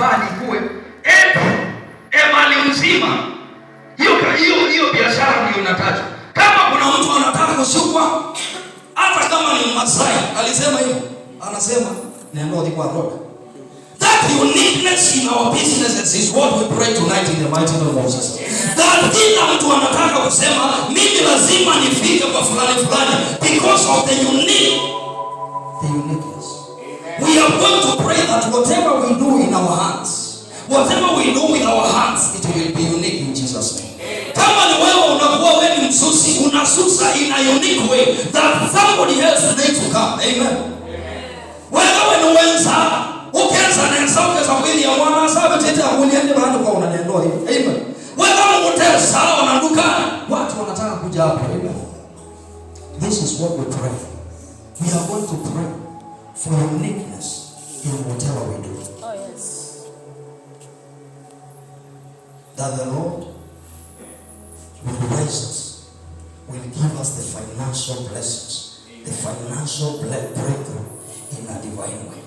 nyumbani kuwe mali mzima. Hiyo biashara ndio inataja. Kama kuna mtu anataka kushukwa, hata kama ni Masai, alisema hivyo. Anasema neno liko roho. That uniqueness in our businesses is what we pray tonight in the mighty name of Jesus. That kila mtu anataka kusema mimi lazima nifike kwa fulani because of the uniqueness. We are going to pray that whatever we do in our hands, whatever we do with our hands, it will be unique in Jesus' name. Kama ni wewe unakuwa wewe ni msusi, unasusa in a unique way that somebody else needs to come. Amen. Wewe ni wenza, ukianza na sauti za mwili ya mwana sababu tete akuliende bado kwa unanendoa hivi. Amen. Wewe mtesa na dukani, watu wanataka kuja hapo. Amen. This is what we pray. We are going to pray for uniqueness in whatever we do. Oh yes. That the Lord will raise us, will give us the financial blessings, the financial breakthrough in a divine way.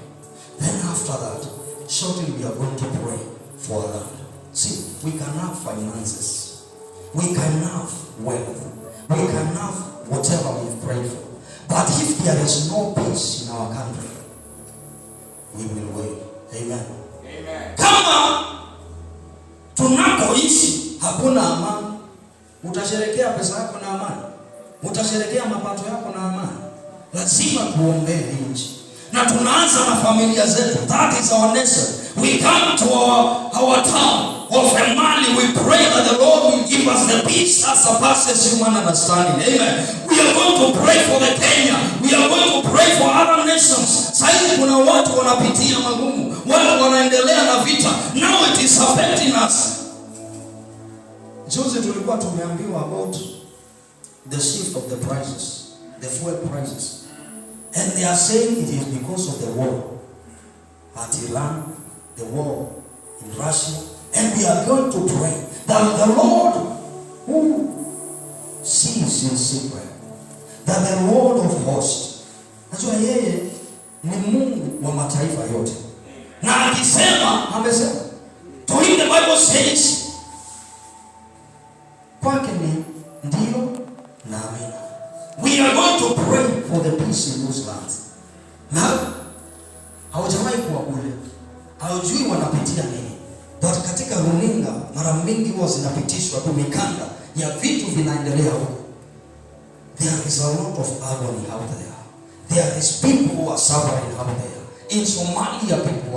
Then after that, shortly we are going to pray for land. See, we can have finances, we can have wealth, we can have whatever we've prayed for. But if there is no peace in our country, we will wait. Amen. Amen. Kama tunakoishi hakuna amani, utasherekea pesa yako na amani? Utasherekea mapato yako na amani? Lazima tuombee nchi. Na tunaanza na familia zetu. That is our nation. We come to our town of Emali. We pray that the Lord will give us the peace that surpasses human understanding. Amen. We are going to pray for the Kenya. We are going to pray for other nations. Sasa kuna watu wanapitia magumu. Watu wanaendelea na vita. Now it is affecting us. Juzi tulikuwa tumeambiwa about the shift of the prices, the fuel prices. And they are saying it is because of the war at Iran, the war in Russia. And we are going to pray that the Lord who sees in secret, that the Lord of hosts, najua yeye ni Mungu wa mataifa yote. Na akisema, amesema, to him the Bible says, kwake ni ndio na amina. We are going to pray for the peace in those lands. Na haujawahi kuwa kule, haujui wanapitia nini. But katika runinga mara mingi huwa zinapitishwa tu mikanda ya vitu vinaendelea huko. There is a lot of agony out there. There is people who are suffering out there. In Somalia, people